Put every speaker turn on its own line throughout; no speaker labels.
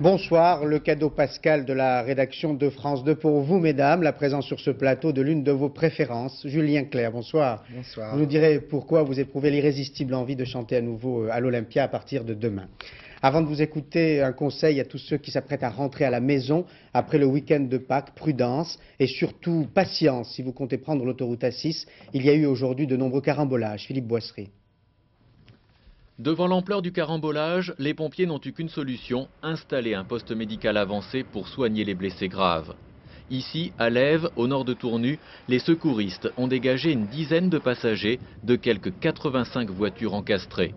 Bonsoir, le cadeau pascal de la rédaction de France 2 pour vous, mesdames, la présence sur ce plateau de l'une de vos préférences, Julien Clerc. Bonsoir.
Bonsoir.
Vous nous direz pourquoi vous éprouvez l'irrésistible envie de chanter à nouveau à l'Olympia à partir de demain. Avant de vous écouter, un conseil à tous ceux qui s'apprêtent à rentrer à la maison après le week-end de Pâques, prudence et surtout patience si vous comptez prendre l'autoroute A6. Il y a eu aujourd'hui de nombreux carambolages. Philippe Boisserie.
Devant l'ampleur du carambolage, les pompiers n'ont eu qu'une solution, installer un poste médical avancé pour soigner les blessés graves. Ici, à Lèves, au nord de Tournu, les secouristes ont dégagé une dizaine de passagers de quelques 85 voitures encastrées.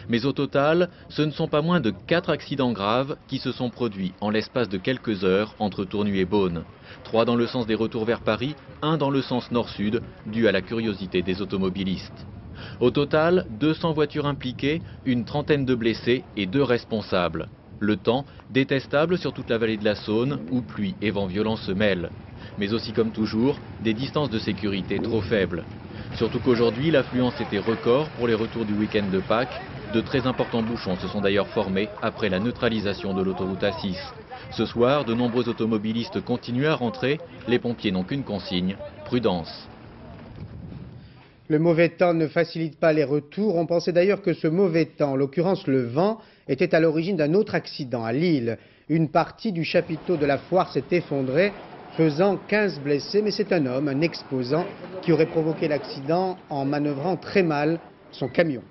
Mais au total, ce ne sont pas moins de 4 accidents graves qui se sont produits en l'espace de quelques heures entre Tournu et Beaune. 3 dans le sens des retours vers Paris, 1 dans le sens nord-sud, dû à la curiosité des automobilistes. Au total, 200 voitures impliquées, une trentaine de blessés et 2 responsables. Le temps, détestable sur toute la vallée de la Saône, où pluie et vent violents se mêlent. Mais aussi comme toujours, des distances de sécurité trop faibles. Surtout qu'aujourd'hui, l'affluence était record pour les retours du week-end de Pâques. De très importants bouchons se sont d'ailleurs formés après la neutralisation de l'autoroute A6. Ce soir, de nombreux automobilistes continuent à rentrer. Les pompiers n'ont qu'une consigne, prudence.
Le mauvais temps ne facilite pas les retours. On pensait d'ailleurs que ce mauvais temps, en l'occurrence le vent, était à l'origine d'un autre accident à Lille. Une partie du chapiteau de la foire s'est effondrée, faisant 15 blessés. Mais c'est un homme, un exposant, qui aurait provoqué l'accident en manœuvrant très mal son camion.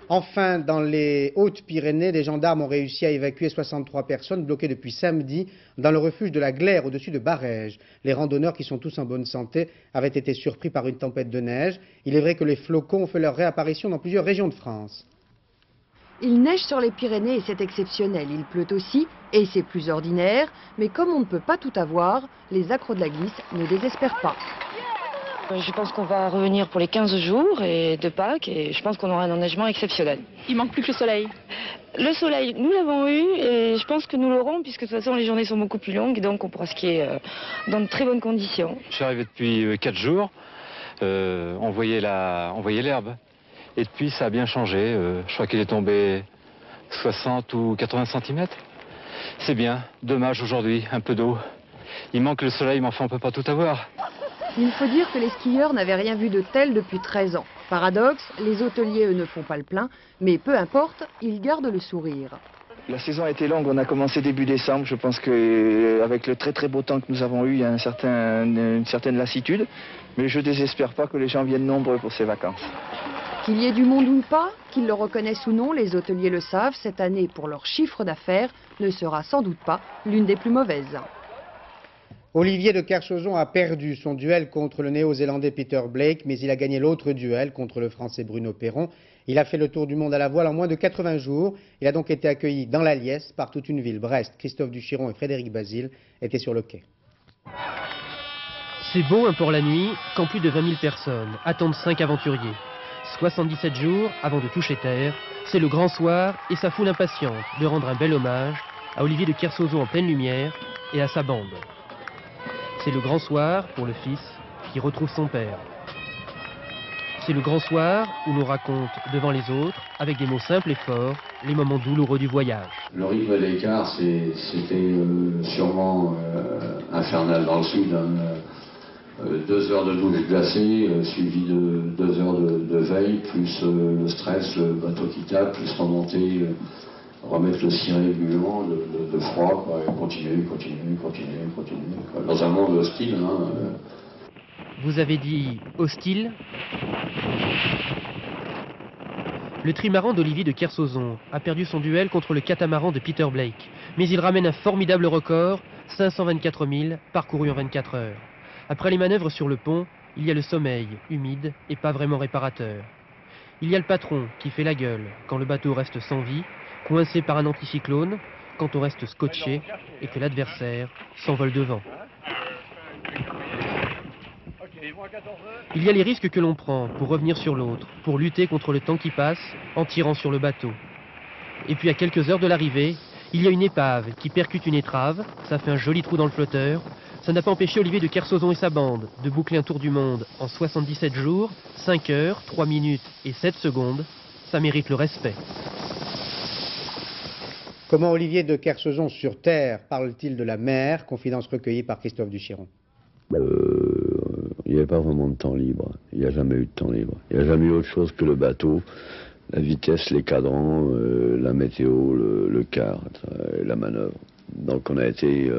Enfin, dans les Hautes-Pyrénées, les gendarmes ont réussi à évacuer 63 personnes bloquées depuis samedi dans le refuge de la Glaire au-dessus de Barèges. Les randonneurs, qui sont tous en bonne santé, avaient été surpris par une tempête de neige. Il est vrai que les flocons ont fait leur réapparition dans plusieurs régions de France.
Il neige sur les Pyrénées et c'est exceptionnel. Il pleut aussi et c'est plus ordinaire. Mais comme on ne peut pas tout avoir, les accros de la glisse ne désespèrent pas.
Je pense qu'on va revenir pour les 15 jours de Pâques et je pense qu'on aura un enneigement exceptionnel.
Il manque plus que le soleil.
Le soleil, nous l'avons eu et je pense que nous l'aurons puisque de toute façon les journées sont beaucoup plus longues et donc on pourra skier dans de très bonnes conditions.
Je suis arrivé depuis 4 jours, on voyait l'herbe et depuis ça a bien changé. Je crois qu'il est tombé 60 ou 80 cm. C'est bien, dommage aujourd'hui, un peu d'eau. Il manque le soleil mais enfin on ne peut pas tout avoir.
Il faut dire que les skieurs n'avaient rien vu de tel depuis 13 ans. Paradoxe, les hôteliers, eux, ne font pas le plein, mais peu importe, ils gardent le sourire.
La saison a été longue, on a commencé début décembre. Je pense qu'avec le très beau temps que nous avons eu, il y a une certaine lassitude. Mais je ne désespère pas que les gens viennent nombreux pour ces vacances.
Qu'il y ait du monde ou pas, qu'ils le reconnaissent ou non, les hôteliers le savent, cette année, pour leur chiffre d'affaires, ne sera sans doute pas l'une des plus mauvaises.
Olivier de Kersauzon a perdu son duel contre le néo-zélandais Peter Blake, mais il a gagné l'autre duel contre le français Bruno Perron. Il a fait le tour du monde à la voile en moins de 80 jours. Il a donc été accueilli dans la Liesse par toute une ville. Brest, Christophe Duchiron et Frédéric Basile étaient sur le quai.
C'est beau un port la nuit quand plus de 20 000 personnes attendent 5 aventuriers. 77 jours avant de toucher terre, c'est le grand soir et ça foule impatiente de rendre un bel hommage à Olivier de Kersauzon en pleine lumière et à sa bande. C'est le grand soir pour le fils qui retrouve son père. C'est le grand soir où l'on raconte devant les autres, avec des mots simples et forts, les moments douloureux du voyage.
Le rythme d'écart, c'était sûrement infernal dans le sud. 2 heures de douche glacée, suivi de 2 heures de veille, plus le stress, le bateau qui tape, plus remonter, remettre le ciré gluant de froid, quoi, et continuer, quoi, dans un monde hostile.
Vous avez dit hostile? Le trimaran d'Olivier de Kersauzon a perdu son duel contre le catamaran de Peter Blake, mais il ramène un formidable record, 524 000 parcourus en 24 heures. Après les manœuvres sur le pont, il y a le sommeil, humide et pas vraiment réparateur. Il y a le patron qui fait la gueule quand le bateau reste sans vie, coincé par un anticyclone, quand on reste scotché et que l'adversaire s'envole devant. Il y a les risques que l'on prend pour revenir sur l'autre, pour lutter contre le temps qui passe en tirant sur le bateau. Et puis à quelques heures de l'arrivée, il y a une épave qui percute une étrave, ça fait un joli trou dans le flotteur. Ça n'a pas empêché Olivier de Kersauzon et sa bande de boucler un tour du monde en 77 jours, 5 heures, 3 minutes et 7 secondes. Ça mérite le respect.
Comment Olivier de Kersozon-sur-Terre parle-t-il de la mer? Confidence recueillie par Christophe Duchiron.
Il n'y avait pas vraiment de temps libre. Il n'y a jamais eu de temps libre. Il n'y a jamais eu autre chose que le bateau, la vitesse, les cadrans, la météo, le quart, la manœuvre. Donc on a été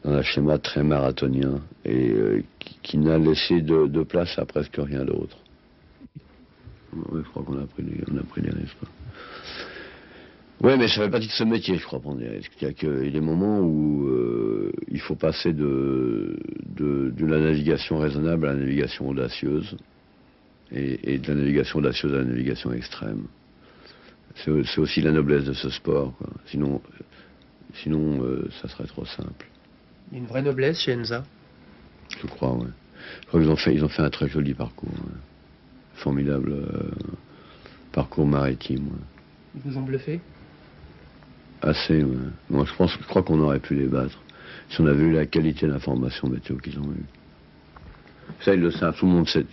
dans un schéma très marathonien et qui n'a laissé de place à presque rien d'autre. Oui, je crois qu'on a pris des risques. Oui, mais ça fait partie de ce métier, je crois, prendre des risques. Il y a des moments où il faut passer de la navigation raisonnable à la navigation audacieuse, et de la navigation audacieuse à la navigation extrême. C'est aussi la noblesse de ce sport, quoi. Sinon, ça serait trop simple.
Il y a une vraie noblesse chez Enza.
Je crois, oui. Je crois qu'ils ont fait un très joli parcours. Ouais. Formidable parcours maritime. Ouais.
Ils vous ont bluffé?
Assez, ouais. Moi, je crois qu'on aurait pu les battre si on avait eu la qualité d'information météo qu'ils ont eu. Ça, ils le savent, tout le monde sait.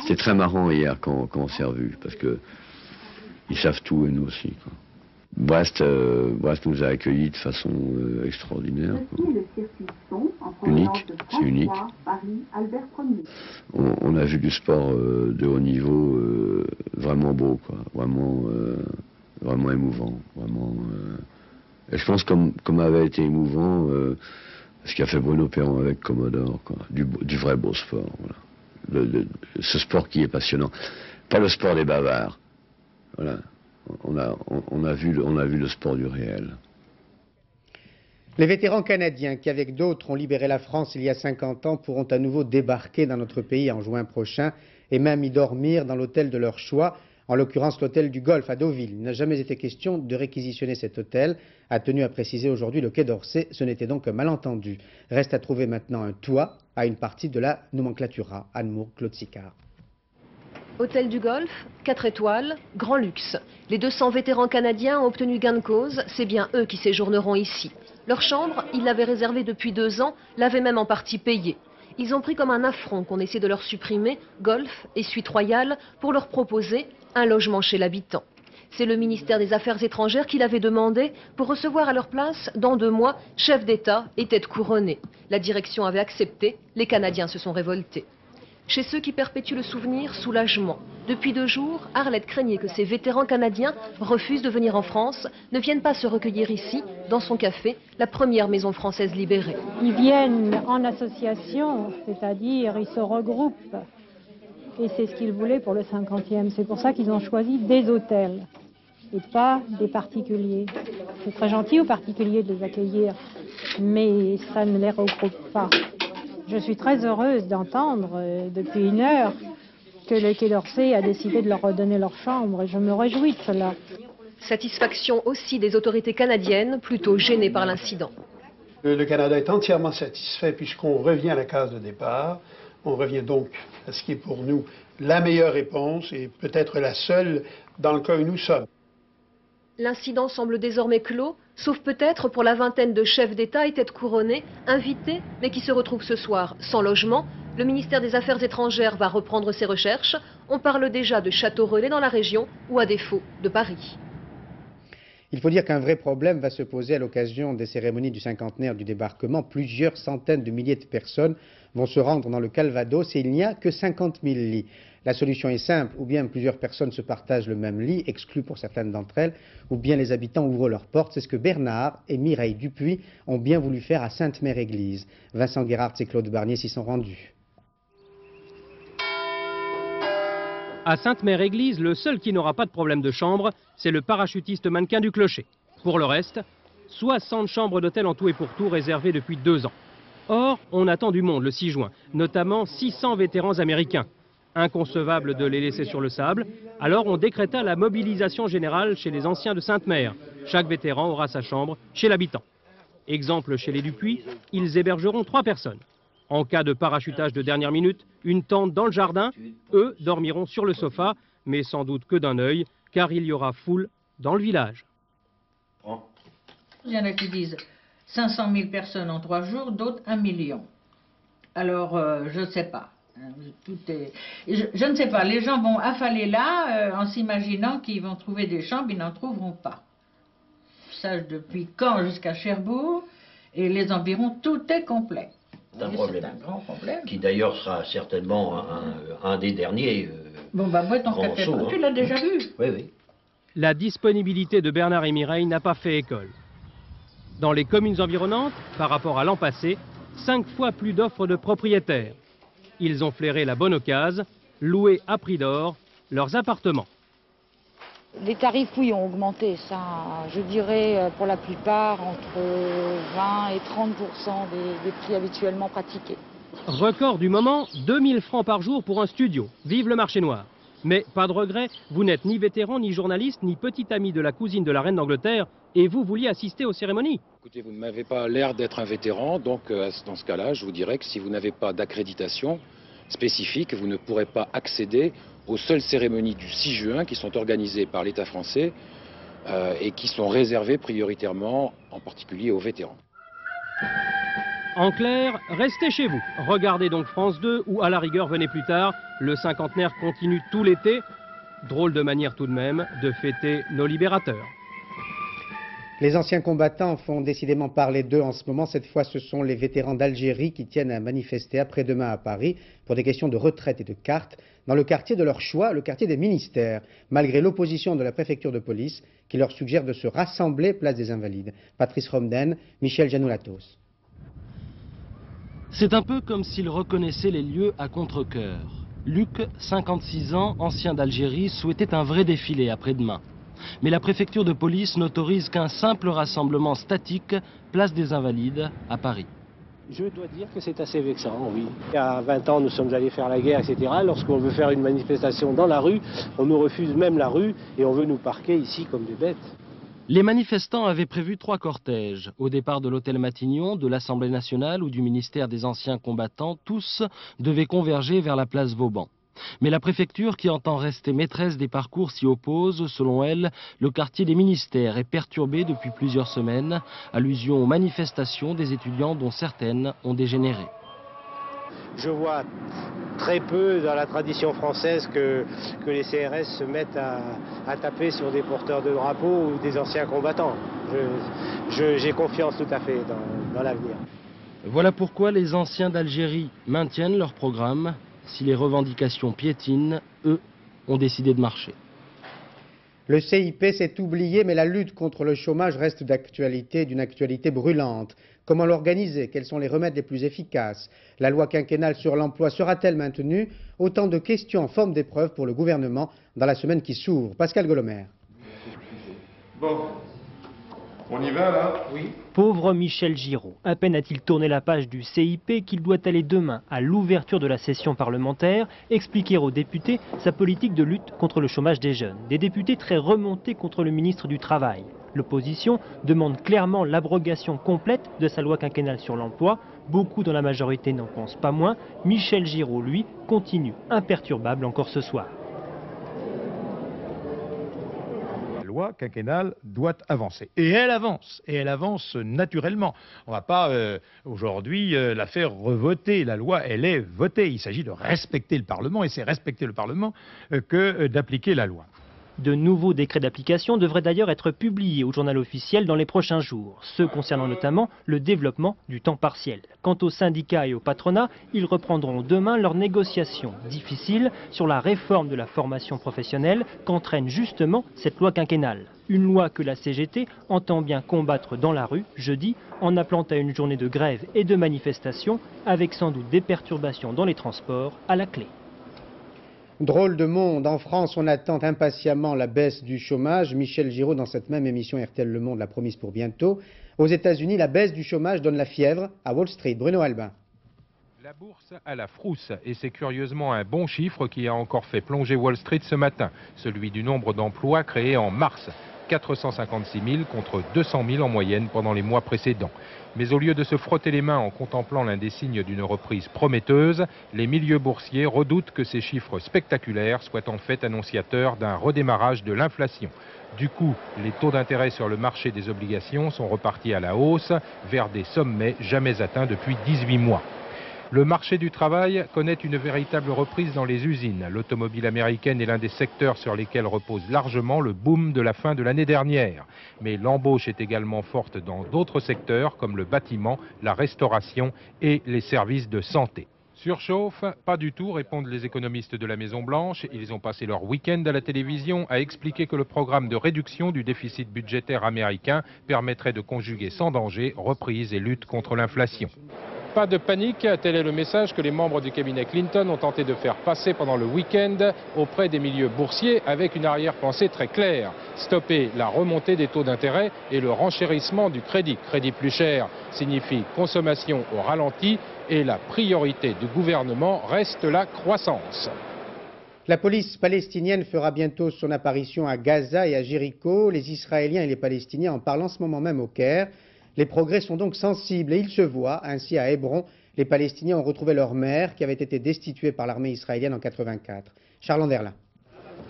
C'était très marrant hier quand on s'est revus, parce que ils savent tout et nous aussi, quoi. Brest nous a accueillis de façon extraordinaire, quoi. Unique, c'est unique. On a vu du sport de haut niveau vraiment beau, quoi. Vraiment émouvant, vraiment. Et je pense comme avait été émouvant ce qu'a fait Bruno Perron avec Commodore, quoi. Du vrai beau sport, voilà. Ce sport qui est passionnant, pas le sport des bavards. Voilà. On a vu le sport du réel.
Les vétérans canadiens qui, avec d'autres, ont libéré la France il y a 50 ans, pourront à nouveau débarquer dans notre pays en juin prochain et même y dormir dans l'hôtel de leur choix, en l'occurrence l'hôtel du Golfe à Deauville. Il n'a jamais été question de réquisitionner cet hôtel, a tenu à préciser aujourd'hui le Quai d'Orsay. Ce n'était donc qu'un malentendu. Reste à trouver maintenant un toit à une partie de la nomenclatura. Anne-Moore, Claude Sicard.
Hôtel du Golfe, 4 étoiles, grand luxe. Les 200 vétérans canadiens ont obtenu gain de cause, c'est bien eux qui séjourneront ici. Leur chambre, ils l'avaient réservée depuis 2 ans, l'avaient même en partie payée. Ils ont pris comme un affront qu'on essaie de leur supprimer Golfe et Suite Royale pour leur proposer un logement chez l'habitant. C'est le ministère des Affaires étrangères qui l'avait demandé pour recevoir à leur place, dans 2 mois, chef d'État et tête couronnée. La direction avait accepté, les Canadiens se sont révoltés. Chez ceux qui perpétuent le souvenir, soulagement. Depuis 2 jours, Arlette craignait que ces vétérans canadiens refusent de venir en France, ne viennent pas se recueillir ici, dans son café, la première maison française libérée.
Ils viennent en association, c'est-à-dire ils se regroupent. Et c'est ce qu'ils voulaient pour le 50e. C'est pour ça qu'ils ont choisi des hôtels et pas des particuliers. C'est très gentil aux particuliers de les accueillir, mais ça ne les regroupe pas. Je suis très heureuse d'entendre depuis 1 heure que le Quai d'Orsay a décidé de leur redonner leur chambre et je me réjouis de cela.
Satisfaction aussi des autorités canadiennes, plutôt gênées par l'incident.
Le Canada est entièrement satisfait puisqu'on revient à la case de départ. On revient donc à ce qui est pour nous la meilleure réponse et peut-être la seule dans le cas où nous sommes.
L'incident semble désormais clos, sauf peut-être pour la vingtaine de chefs d'État et têtes couronnées, invités, mais qui se retrouvent ce soir sans logement. Le ministère des Affaires étrangères va reprendre ses recherches. On parle déjà de châteaux relais dans la région ou à défaut de Paris.
Il faut dire qu'un vrai problème va se poser à l'occasion des cérémonies du cinquantenaire du débarquement. Plusieurs centaines de milliers de personnes vont se rendre dans le Calvados et il n'y a que 50 000 lits. La solution est simple, ou bien plusieurs personnes se partagent le même lit, exclu pour certaines d'entre elles, ou bien les habitants ouvrent leurs portes. C'est ce que Bernard et Mireille Dupuis ont bien voulu faire à Sainte-Mère-Église. Vincent Guérard et Claude Barnier s'y sont rendus.
À Sainte-Mère-Église, le seul qui n'aura pas de problème de chambre, c'est le parachutiste mannequin du clocher. Pour le reste, 60 chambres d'hôtel en tout et pour tout réservées depuis 2 ans. Or, on attend du monde le 6 juin, notamment 600 vétérans américains. Inconcevable de les laisser sur le sable, alors on décréta la mobilisation générale chez les anciens de Sainte-Mère. Chaque vétéran aura sa chambre chez l'habitant. Exemple chez les Dupuis, ils hébergeront 3 personnes. En cas de parachutage de dernière minute, une tente dans le jardin, eux dormiront sur le sofa, mais sans doute que d'un œil, car il y aura foule dans le village.
Il y en a qui disent 500 000 personnes en 3 jours, d'autres 1 million. Alors, je ne sais pas. Je ne sais pas, les gens vont affaler là en s'imaginant qu'ils vont trouver des chambres, ils n'en trouveront pas. sache depuis Caen jusqu'à Cherbourg, et les environs, tout est complet.
C'est un
Oui,
problème,
c'est un grand problème.
qui d'ailleurs sera certainement un des derniers.
Bon, bah, moi, ton café,
Rançon,
tu l'as déjà vu.
Oui, oui.
La disponibilité de Bernard et Mireille n'a pas fait école. Dans les communes environnantes, par rapport à l'an passé, 5 fois plus d'offres de propriétaires. Ils ont flairé la bonne occasion, loué à prix d'or leurs appartements.
Les tarifs, oui, ont augmenté, ça, je dirais pour la plupart entre 20 et 30% des prix habituellement pratiqués.
Record du moment, 2000 francs par jour pour un studio. Vive le marché noir. Mais pas de regret, vous n'êtes ni vétéran, ni journaliste, ni petit ami de la cousine de la reine d'Angleterre, et vous vouliez assister aux cérémonies.
Écoutez, vous ne m'avez pas l'air d'être un vétéran, donc dans ce cas-là, je vous dirais que si vous n'avez pas d'accréditation spécifique, vous ne pourrez pas accéder aux seules cérémonies du 6 juin qui sont organisées par l'État français et qui sont réservées prioritairement, en particulier aux vétérans.
En clair, restez chez vous. Regardez donc France 2 ou à la rigueur venez plus tard. Le cinquantenaire continue tout l'été. Drôle de manière tout de même de fêter nos libérateurs.
Les anciens combattants font décidément parler d'eux en ce moment. Cette fois, ce sont les vétérans d'Algérie qui tiennent à manifester après-demain à Paris pour des questions de retraite et de cartes dans le quartier de leur choix, le quartier des ministères, malgré l'opposition de la préfecture de police qui leur suggère de se rassembler place des Invalides. Patrice Romden, Michel Janoulatos.
C'est un peu comme s'ils reconnaissaient les lieux à contre-cœur. Luc, 56 ans, ancien d'Algérie, souhaitait un vrai défilé après-demain. Mais la préfecture de police n'autorise qu'un simple rassemblement statique, place des Invalides, à Paris.
Je dois dire que c'est assez vexant, oui. Il y a 20 ans, nous sommes allés faire la guerre, etc. Lorsqu'on veut faire une manifestation dans la rue, on nous refuse même la rue et on veut nous parquer ici comme des bêtes.
Les manifestants avaient prévu 3 cortèges. Au départ de l'hôtel Matignon, de l'Assemblée nationale ou du ministère des anciens combattants, tous devaient converger vers la place Vauban. Mais la préfecture, qui entend rester maîtresse des parcours, s'y oppose. Selon elle, le quartier des ministères est perturbé depuis plusieurs semaines. Allusion aux manifestations des étudiants dont certaines ont dégénéré.
Je vois très peu dans la tradition française que les CRS se mettent à taper sur des porteurs de drapeaux ou des anciens combattants. J'ai confiance tout à fait dans l'avenir.
Voilà pourquoi les anciens d'Algérie maintiennent leur programme. Si les revendications piétinent, eux ont décidé de marcher.
Le CIP s'est oublié, mais la lutte contre le chômage reste d'actualité, d'une actualité brûlante. Comment l'organiser? Quels sont les remèdes les plus efficaces? La loi quinquennale sur l'emploi sera-t-elle maintenue? Autant de questions en forme d'épreuve pour le gouvernement dans la semaine qui s'ouvre. Pascal Golomer.
Bon, on y va là? Oui.
Pauvre Michel Giraud, à peine a-t-il tourné la page du CIP qu'il doit aller demain, à l'ouverture de la session parlementaire, expliquer aux députés sa politique de lutte contre le chômage des jeunes. Des députés très remontés contre le ministre du Travail. L'opposition demande clairement l'abrogation complète de sa loi quinquennale sur l'emploi. Beaucoup dans la majorité n'en pensent pas moins. Michel Giraud, lui, continue imperturbable encore ce soir.
La loi quinquennale doit avancer. Et elle avance naturellement. On ne va pas aujourd'hui la faire revoter. La loi, elle est votée. Il s'agit de respecter le Parlement, et c'est respecter le Parlement que d'appliquer la loi.
De nouveaux décrets d'application devraient d'ailleurs être publiés au journal officiel dans les prochains jours, ceux concernant notamment le développement du temps partiel. Quant aux syndicats et au patronat, ils reprendront demain leurs négociations difficiles sur la réforme de la formation professionnelle qu'entraîne justement cette loi quinquennale. Une loi que la CGT entend bien combattre dans la rue jeudi en appelant à une journée de grève et de manifestation avec sans doute des perturbations dans les transports à la clé.
Drôle de monde, en France, on attend impatiemment la baisse du chômage. Michel Giraud, dans cette même émission RTL Le Monde, l'a promise pour bientôt. Aux États-Unis, la baisse du chômage donne la fièvre à Wall Street. Bruno Albin.
La bourse à la frousse, et c'est curieusement un bon chiffre qui a encore fait plonger Wall Street ce matin, celui du nombre d'emplois créés en mars. 456 000 contre 200 000 en moyenne pendant les mois précédents. Mais au lieu de se frotter les mains en contemplant l'un des signes d'une reprise prometteuse, les milieux boursiers redoutent que ces chiffres spectaculaires soient en fait annonciateurs d'un redémarrage de l'inflation. Du coup, les taux d'intérêt sur le marché des obligations sont repartis à la hausse vers des sommets jamais atteints depuis 18 mois. Le marché du travail connaît une véritable reprise dans les usines. L'automobile américaine est l'un des secteurs sur lesquels repose largement le boom de la fin de l'année dernière. Mais l'embauche est également forte dans d'autres secteurs comme le bâtiment, la restauration et les services de santé. Surchauffe? Pas du tout, répondent les économistes de la Maison-Blanche. Ils ont passé leur week-end à la télévision à expliquer que le programme de réduction du déficit budgétaire américain permettrait de conjuguer sans danger reprise et lutte contre l'inflation. Pas de panique, tel est le message que les membres du cabinet Clinton ont tenté de faire passer pendant le week-end auprès des milieux boursiers avec une arrière-pensée très claire. Stopper la remontée des taux d'intérêt et le renchérissement du crédit. Crédit plus cher signifie consommation au ralenti et la priorité du gouvernement reste la croissance.
La police palestinienne fera bientôt son apparition à Gaza et à Jéricho. Les Israéliens et les Palestiniens en parlent en ce moment même au Caire. Les progrès sont donc sensibles et ils se voient. Ainsi, à Hébron, les Palestiniens ont retrouvé leur maire qui avait été destitué par l'armée israélienne en 1984. Charles Anderlin.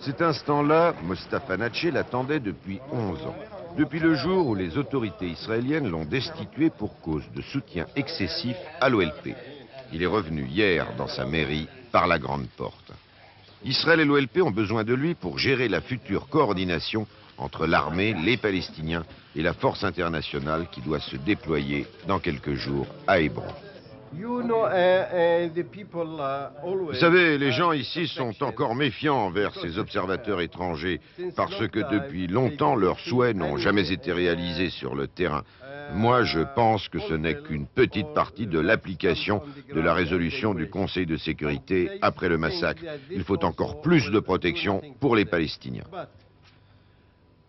Cet instant-là, Mostafa Natché l'attendait depuis 11 ans. Depuis le jour où les autorités israéliennes l'ont destitué pour cause de soutien excessif à l'OLP. Il est revenu hier dans sa mairie par la grande porte. Israël et l'OLP ont besoin de lui pour gérer la future coordination entre l'armée, les Palestiniens et la force internationale qui doit se déployer dans quelques jours à Hébron. Vous savez, les gens ici sont encore méfiants envers ces observateurs étrangers parce que depuis longtemps leurs souhaits n'ont jamais été réalisés sur le terrain. Moi, je pense que ce n'est qu'une petite partie de l'application de la résolution du Conseil de sécurité après le massacre. Il faut encore plus de protection pour les Palestiniens.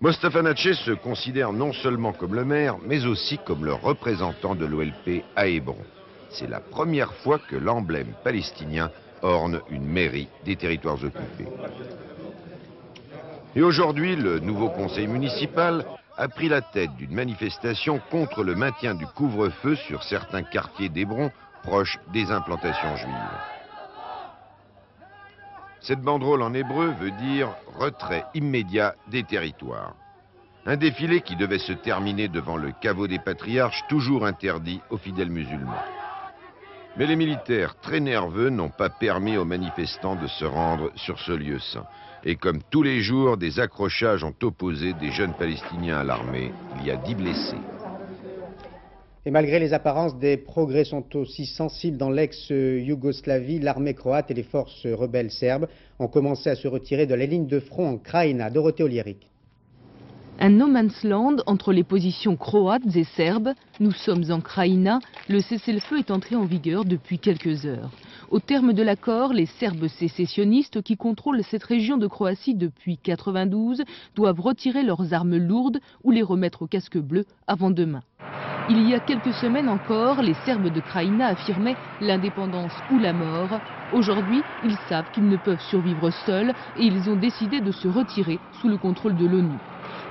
Mostafa Natché se considère non seulement comme le maire, mais aussi comme le représentant de l'OLP à Hébron. C'est la première fois que l'emblème palestinien orne une mairie des territoires occupés. Et aujourd'hui, le nouveau conseil municipal a pris la tête d'une manifestation contre le maintien du couvre-feu sur certains quartiers d'Hébron proches des implantations juives. Cette banderole en hébreu veut dire « retrait immédiat des territoires ». Un défilé qui devait se terminer devant le caveau des patriarches, toujours interdit aux fidèles musulmans. Mais les militaires, très nerveux, n'ont pas permis aux manifestants de se rendre sur ce lieu saint. Et comme tous les jours, des accrochages ont opposé des jeunes Palestiniens à l'armée. Il y a 10 blessés.
Et malgré les apparences, des progrès sont aussi sensibles dans l'ex-Yougoslavie. L'armée croate et les forces rebelles serbes ont commencé à se retirer de la ligne de front en Krajina. Dorothée Oliéric.
Un no man's land entre les positions croates et serbes. Nous sommes en Krajina. Le cessez-le-feu est entré en vigueur depuis quelques heures. Au terme de l'accord, les Serbes sécessionnistes qui contrôlent cette région de Croatie depuis 1992 doivent retirer leurs armes lourdes ou les remettre au casque bleu avant demain. Il y a quelques semaines encore, les Serbes de Krajina affirmaient l'indépendance ou la mort. Aujourd'hui, ils savent qu'ils ne peuvent survivre seuls et ils ont décidé de se retirer sous le contrôle de l'ONU.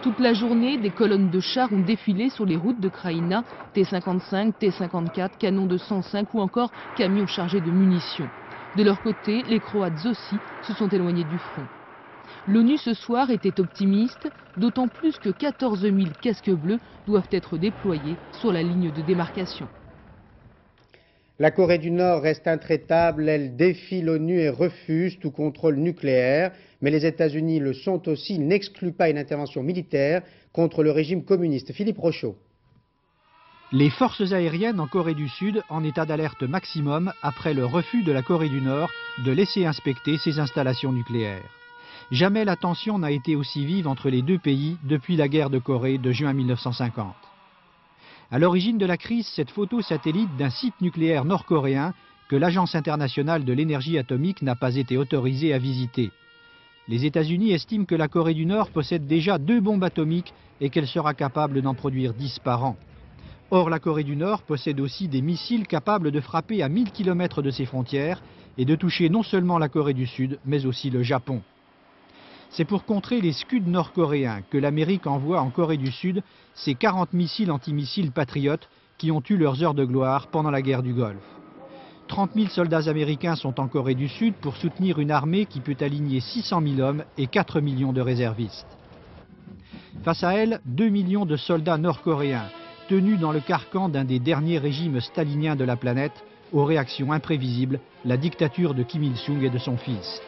Toute la journée, des colonnes de chars ont défilé sur les routes de Krajina, T-55, T-54, canons de 105 ou encore camions chargés de munitions. De leur côté, les Croates aussi se sont éloignés du front. L'ONU ce soir était optimiste, d'autant plus que 14 000 casques bleus doivent être déployés sur la ligne de démarcation.
La Corée du Nord reste intraitable, elle défie l'ONU et refuse tout contrôle nucléaire. Mais les États-Unis le sont aussi, ils n'excluent pas une intervention militaire contre le régime communiste. Philippe Rochaud.
Les forces aériennes en Corée du Sud en état d'alerte maximum après le refus de la Corée du Nord de laisser inspecter ses installations nucléaires. Jamais la tension n'a été aussi vive entre les deux pays depuis la guerre de Corée de juin 1950. À l'origine de la crise, cette photo satellite d'un site nucléaire nord-coréen que l'Agence internationale de l'énergie atomique n'a pas été autorisée à visiter. Les États-Unis estiment que la Corée du Nord possède déjà 2 bombes atomiques et qu'elle sera capable d'en produire 10 par an. Or, la Corée du Nord possède aussi des missiles capables de frapper à 1000 km de ses frontières et de toucher non seulement la Corée du Sud, mais aussi le Japon. C'est pour contrer les Scuds nord-coréens que l'Amérique envoie en Corée du Sud ses 40 missiles antimissiles patriotes qui ont eu leurs heures de gloire pendant la guerre du Golfe. 30 000 soldats américains sont en Corée du Sud pour soutenir une armée qui peut aligner 600 000 hommes et 4 millions de réservistes. Face à elle, 2 millions de soldats nord-coréens, tenus dans le carcan d'un des derniers régimes staliniens de la planète, aux réactions imprévisibles, la dictature de Kim Il-sung et de son fils.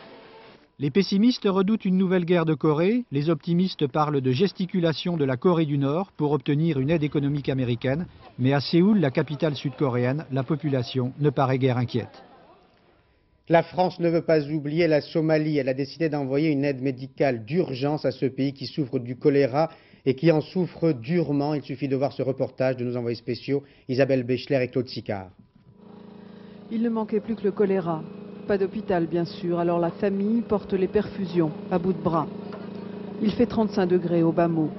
Les pessimistes redoutent une nouvelle guerre de Corée, les optimistes parlent de gesticulation de la Corée du Nord pour obtenir une aide économique américaine, mais à Séoul, la capitale sud-coréenne, la population ne paraît guère inquiète.
La France ne veut pas oublier la Somalie. Elle a décidé d'envoyer une aide médicale d'urgence à ce pays qui souffre du choléra et qui en souffre durement. Il suffit de voir ce reportage de nos envoyés spéciaux Isabelle Béchler et Claude Sicard.
Il ne manquait plus que le choléra. Pas d'hôpital bien sûr, alors la famille porte les perfusions à bout de bras. Il fait 35 degrés au bas mot.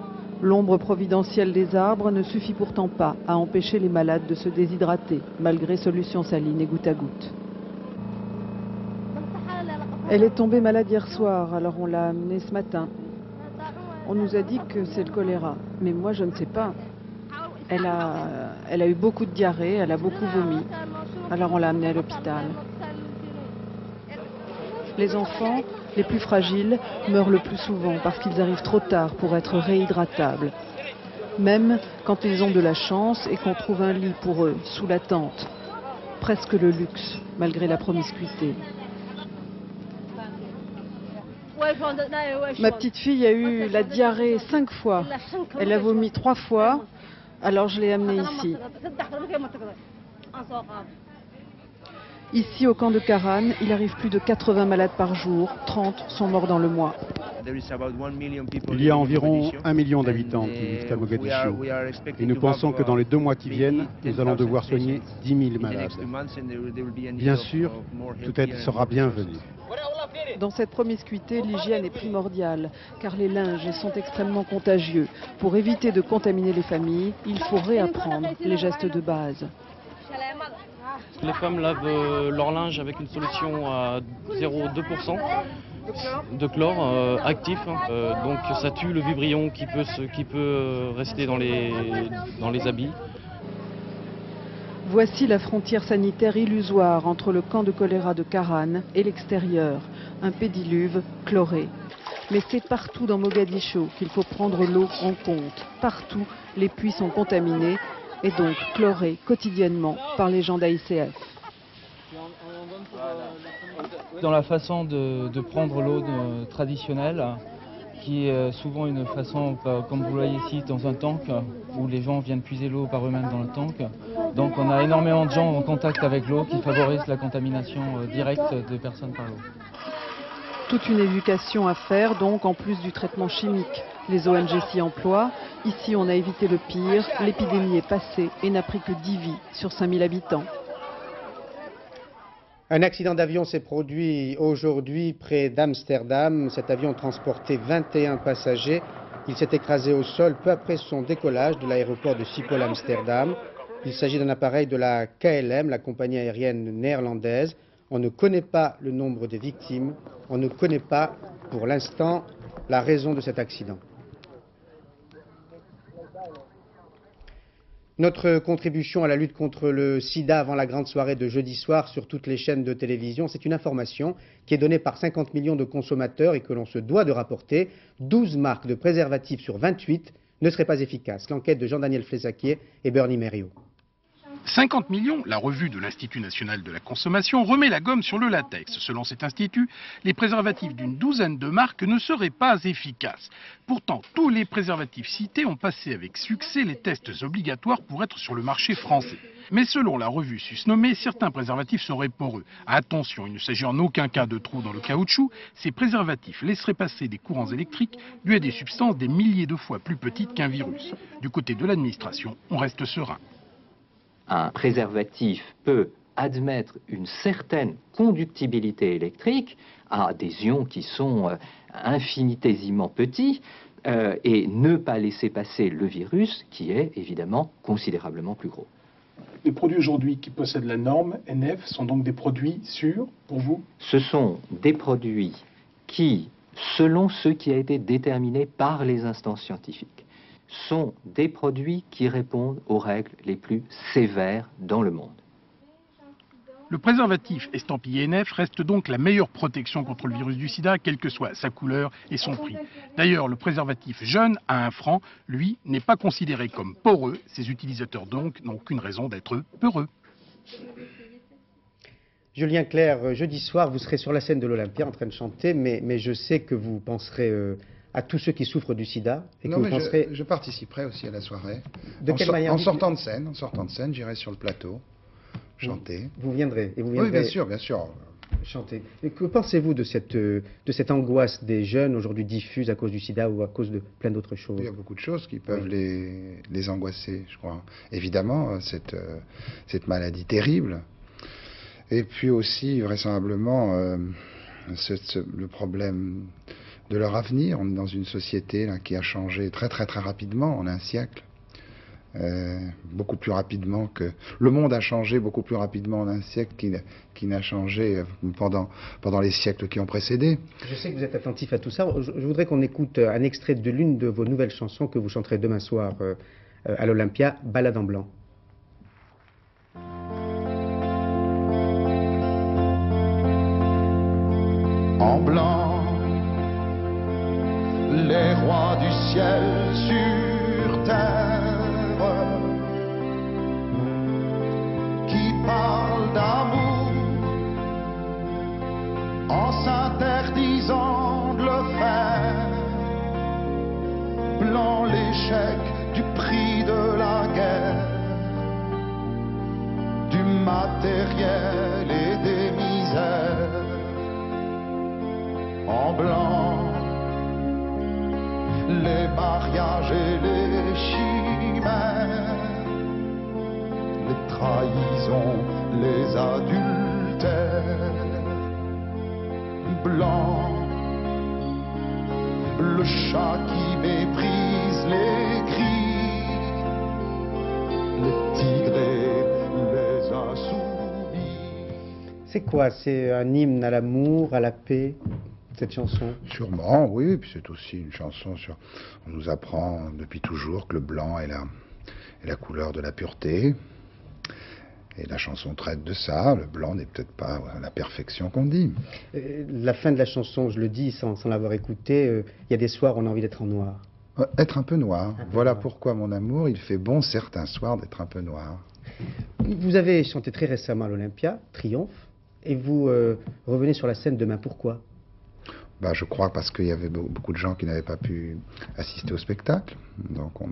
L'ombre providentielle des arbres ne suffit pourtant pas à empêcher les malades de se déshydrater, malgré solutions salines et goutte à goutte. Elle est tombée malade hier soir, alors on l'a amenée ce matin. On nous a dit que c'est le choléra, mais moi je ne sais pas. Elle a eu beaucoup de diarrhée, elle a beaucoup vomi, alors on l'a amenée à l'hôpital. Les enfants, les plus fragiles, meurent le plus souvent parce qu'ils arrivent trop tard pour être réhydratables. Même quand ils ont de la chance et qu'on trouve un lit pour eux, sous la tente. Presque le luxe, malgré la promiscuité. Ma petite fille a eu la diarrhée 5 fois. Elle a vomi 3 fois, alors je l'ai amenée ici. Ici, au camp de Karan, il arrive plus de 80 malades par jour, 30 sont morts dans le mois.
Il y a environ 1 million d'habitants qui vivent à Mogadiscio. Et nous pensons que dans les 2 mois qui viennent, nous allons devoir soigner 10 000 malades. Bien sûr, toute aide sera bienvenue.
Dans cette promiscuité, l'hygiène est primordiale, car les linges sont extrêmement contagieux. Pour éviter de contaminer les familles, il faut réapprendre les gestes de base.
Les femmes lavent leur linge avec une solution à 0,2% de chlore actif, donc ça tue le vibrion qui peut rester dans les habits.
Voici la frontière sanitaire illusoire entre le camp de choléra de Karan et l'extérieur, un pédiluve chloré. Mais c'est partout dans Mogadiscio qu'il faut prendre l'eau en compte. Partout, les puits sont contaminés et donc chlorés quotidiennement par les gens d'AICF.
Dans la façon de prendre l'eau traditionnelle, qui est souvent une façon, comme vous le voyez ici, dans un tank, où les gens viennent puiser l'eau par eux-mêmes dans le tank. Donc on a énormément de gens en contact avec l'eau qui favorise la contamination directe des personnes par l'eau.
Toute une éducation à faire, donc, en plus du traitement chimique. Les ONG s'y emploient. Ici, on a évité le pire. L'épidémie est passée et n'a pris que 10 vies sur 5000 habitants.
Un accident d'avion s'est produit aujourd'hui près d'Amsterdam. Cet avion transportait 21 passagers. Il s'est écrasé au sol peu après son décollage de l'aéroport de Schiphol-Amsterdam. Il s'agit d'un appareil de la KLM, la compagnie aérienne néerlandaise. On ne connaît pas le nombre des victimes. On ne connaît pas, pour l'instant, la raison de cet accident. Notre contribution à la lutte contre le sida avant la grande soirée de jeudi soir sur toutes les chaînes de télévision, c'est une information qui est donnée par 50 millions de consommateurs et que l'on se doit de rapporter. 12 marques de préservatifs sur 28 ne seraient pas efficaces. L'enquête de Jean-Daniel Flesaquier et Bernie Mériot.
50 millions, la revue de l'Institut national de la consommation remet la gomme sur le latex. Selon cet institut, les préservatifs d'une douzaine de marques ne seraient pas efficaces. Pourtant, tous les préservatifs cités ont passé avec succès les tests obligatoires pour être sur le marché français. Mais selon la revue susnommée, certains préservatifs seraient poreux. Attention, il ne s'agit en aucun cas de trous dans le caoutchouc. Ces préservatifs laisseraient passer des courants électriques dus à des substances des milliers de fois plus petites qu'un virus. Du côté de l'administration, on reste serein.
Un préservatif peut admettre une certaine conductibilité électrique à des ions qui sont infinitésimement petits et ne pas laisser passer le virus qui est évidemment considérablement plus gros.
Les produits aujourd'hui qui possèdent la norme NF sont donc des produits sûrs pour vous?
Ce sont des produits qui, selon ce qui a été déterminé par les instances scientifiques, sont des produits qui répondent aux règles les plus sévères dans le monde.
Le préservatif estampillé NF reste donc la meilleure protection contre le virus du sida, quelle que soit sa couleur et son prix. D'ailleurs, le préservatif jeune à 1 franc, lui, n'est pas considéré comme poreux. Ses utilisateurs donc n'ont qu'une raison d'être peureux.
Julien Clerc, jeudi soir, vous serez sur la scène de l'Olympia en train de chanter, mais je sais que vous penserez à tous ceux qui souffrent du sida. Et
non,
que
mais
vous penserez...
je participerai aussi à la soirée.
De quelle manière?
En sortant de scène, j'irai sur le plateau chanter.
Vous viendrez, et vous
viendrez. Oui, bien sûr.
Chanter. Et que pensez-vous de cette angoisse des jeunes aujourd'hui diffuse à cause du sida ou à cause de plein d'autres choses?
Il y a beaucoup de choses qui peuvent les angoisser, je crois. Évidemment, cette maladie terrible. Et puis aussi, vraisemblablement, le problème de leur avenir. On est dans une société là, qui a changé très rapidement en un siècle. Beaucoup plus rapidement que... Le monde a changé beaucoup plus rapidement en un siècle qu'il n'a changé pendant les siècles qui ont précédé.
Je sais que vous êtes attentif à tout ça. Je voudrais qu'on écoute un extrait de l'une de vos nouvelles chansons que vous chanterez demain soir à l'Olympia, Ballade en blanc.
En blanc, les rois du ciel sur terre qui parlent d'amour en s'interdisant de le faire. Blanc, l'échec du prix de la guerre, du matériel et des misères. En blanc, les mariages et les chimères, les trahisons, les adultères. Blanc, le chat qui méprise les cris, les tigres et les insoumis.
C'est quoi? C'est un hymne à l'amour, à la paix, cette chanson?
Sûrement, oui, puis c'est aussi une chanson sur... On nous apprend depuis toujours que le blanc est la couleur de la pureté. Et la chanson traite de ça. Le blanc n'est peut-être pas la perfection qu'on dit.
La fin de la chanson, je le dis sans l'avoir écoutée, il y a des soirs où on a envie d'être en noir.
Être un peu noir. Voilà pourquoi, mon amour, il fait bon certains soirs d'être un peu noir.
Vous avez chanté très récemment à l'Olympia, Triomphe, et vous revenez sur la scène demain. Pourquoi?
Je crois parce qu'il y avait beaucoup de gens qui n'avaient pas pu assister au spectacle. Donc on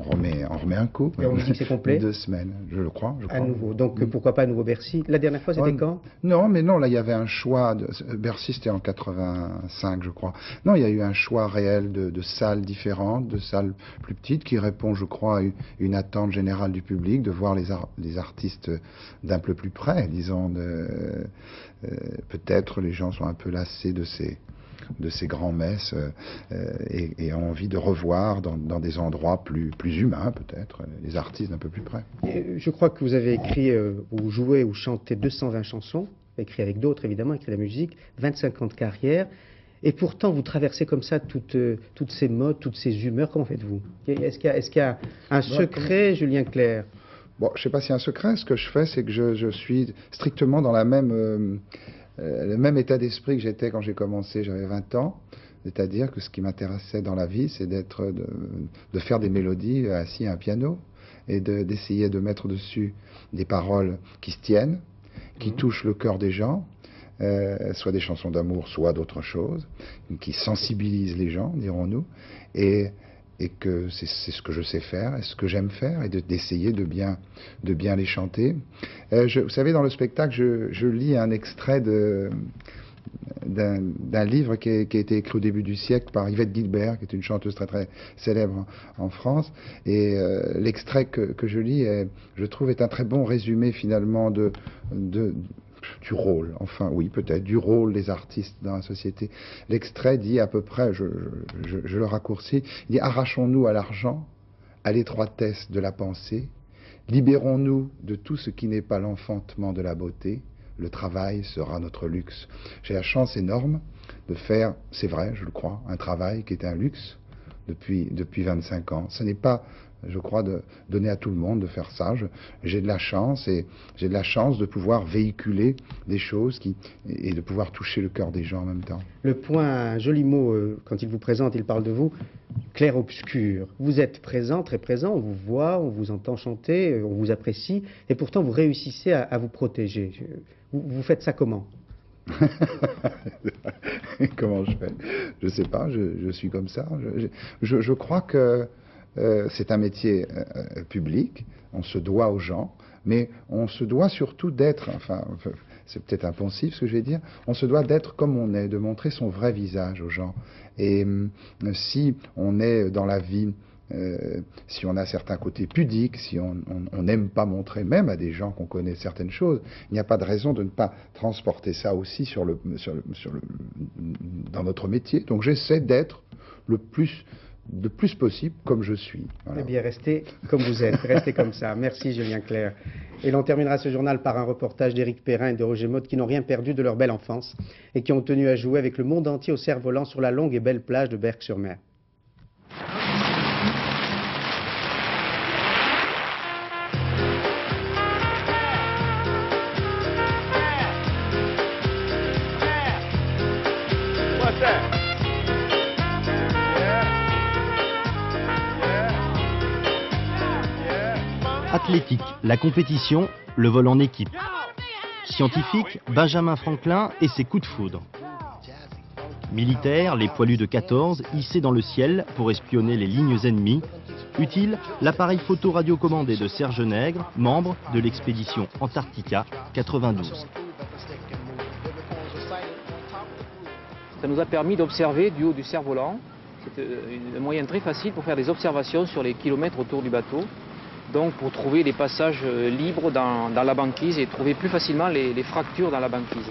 remet un coup.
Et on dit que c'est complet?
2 semaines, je le crois.
À nouveau. Donc pourquoi pas à nouveau Bercy? La dernière fois, c'était quand?
Non, là il y avait un choix. Bercy, c'était en 85, je crois. Non, il y a eu un choix réel de salles différentes, de salles plus petites, qui répond, je crois, à une attente générale du public, de voir les artistes d'un peu plus près, disons. Peut-être les gens sont un peu lassés de ces grands-messes et ont envie de revoir dans des endroits plus humains, peut-être, les artistes d'un peu plus près.
Je crois que vous avez écrit, ou joué, ou chanté 220 chansons, écrit avec d'autres évidemment, écrit la musique, 25 ans de carrière, et pourtant vous traversez comme ça toutes ces modes, toutes ces humeurs. Comment faites-vous? Est-ce qu'il y a un secret, Julien Clerc?
Bon, je ne sais pas s'il y a un secret. Ce que je fais, c'est que je suis strictement dans le même état d'esprit que j'étais quand j'ai commencé, j'avais 20 ans. C'est-à-dire que ce qui m'intéressait dans la vie, c'est de faire des mélodies assis à un piano et d'essayer de mettre dessus des paroles qui se tiennent, qui touchent le cœur des gens, soit des chansons d'amour, soit d'autres choses, qui sensibilisent les gens, dirons-nous, et que c'est ce que je sais faire, et ce que j'aime faire, et d'essayer de bien les chanter. Vous savez, dans le spectacle, je lis un extrait d'un livre qui a été écrit au début du siècle par Yvette Guilbert, qui est une chanteuse très célèbre en France. Et l'extrait que je lis, je trouve, est un très bon résumé finalement du rôle, enfin oui peut-être, du rôle des artistes dans la société. L'extrait dit à peu près, je le raccourcis, il dit: arrachons-nous à l'argent, à l'étroitesse de la pensée, libérons-nous de tout ce qui n'est pas l'enfantement de la beauté, le travail sera notre luxe. J'ai la chance énorme de faire, c'est vrai, je le crois, un travail qui est un luxe depuis 25 ans. Ce n'est pas, je crois, de donner à tout le monde de faire ça. J'ai de la chance, et j'ai de la chance de pouvoir véhiculer des choses et de pouvoir toucher le cœur des gens en même temps.
Le Point, un joli mot, quand il vous présente, il parle de vous, clair-obscur. Vous êtes présent, très présent, on vous voit, on vous entend chanter, on vous apprécie, et pourtant vous réussissez à vous protéger. Vous faites ça comment?
Comment je fais? Je sais pas, je suis comme ça. Je crois que c'est un métier public, on se doit aux gens, mais on se doit surtout d'être, enfin, c'est peut-être impensif ce que je vais dire, on se doit d'être comme on est, de montrer son vrai visage aux gens. Et si on est dans la vie, si on a certains côtés pudiques, si on n'aime pas montrer même à des gens qu'on connaît certaines choses, il n'y a pas de raison de ne pas transporter ça aussi dans notre métier. Donc j'essaie d'être le plus possible comme je suis. Voilà.
Eh bien, restez comme vous êtes, restez comme ça. Merci Julien Clerc. Et l'on terminera ce journal par un reportage d'Éric Perrin et de Roger Motte qui n'ont rien perdu de leur belle enfance et qui ont tenu à jouer avec le monde entier au cerf-volant sur la longue et belle plage de Berck-sur-Mer.
Athlétique, la compétition, le vol en équipe. Scientifique, Benjamin Franklin et ses coups de foudre. Militaire, les poilus de 14 hissés dans le ciel pour espionner les lignes ennemies. Utile, l'appareil photo radiocommandé de Serge Nègre, membre de l'expédition Antarctica 92.
Ça nous a permis d'observer du haut du cerf-volant. C'est un moyen très facile pour faire des observations sur les kilomètres autour du bateau. Donc pour trouver les passages libres dans la banquise et trouver plus facilement les fractures dans la banquise.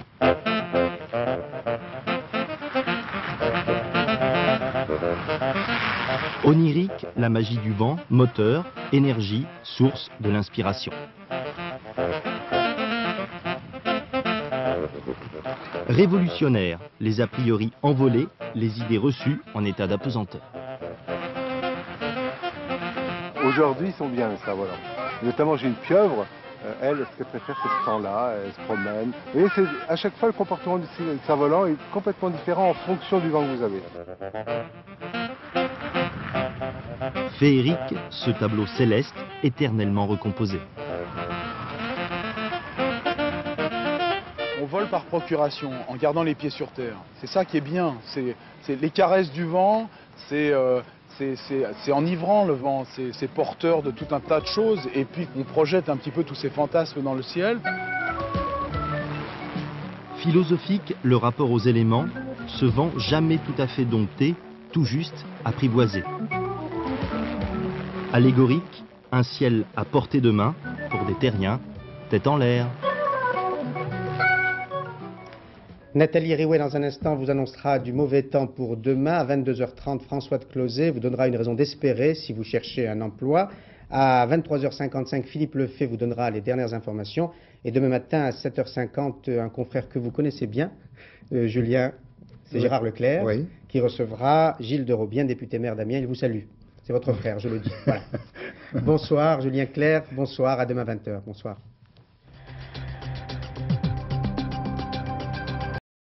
Onirique, la magie du vent, moteur, énergie, source de l'inspiration. Révolutionnaire, les a priori envolés, les idées reçues en état d'apesanteur.
Aujourd'hui, ils sont bien, les cerfs-volants. Notamment, j'ai une pieuvre. Elle, ce qu'elle préfère, c'est ce temps-là. Elle se promène. Vous voyez, à chaque fois, le comportement du cerf-volant est complètement différent en fonction du vent que vous avez.
Féerique, ce tableau céleste, éternellement recomposé.
On vole par procuration, en gardant les pieds sur terre. C'est ça qui est bien. C'est les caresses du vent, c'est enivrant le vent, c'est porteur de tout un tas de choses, et puis on projette un petit peu tous ces fantasmes dans le ciel.
Philosophique, le rapport aux éléments, ce vent jamais tout à fait dompté, tout juste apprivoisé. Allégorique, un ciel à portée de main, pour des terriens, tête en l'air.
Nathalie Riouet, dans un instant, vous annoncera du mauvais temps pour demain. À 22h30, François de Closet vous donnera une raison d'espérer si vous cherchez un emploi. À 23h55, Philippe Lefebvre vous donnera les dernières informations. Et demain matin, à 7h50, un confrère que vous connaissez bien, Julien, c'est oui. Gérard Leclerc, oui. Qui recevra Gilles de Robien, député maire d'Amiens. Il vous salue. C'est votre frère, je le dis. Voilà. Bonsoir, Julien Clerc. Bonsoir, à demain 20h. Bonsoir.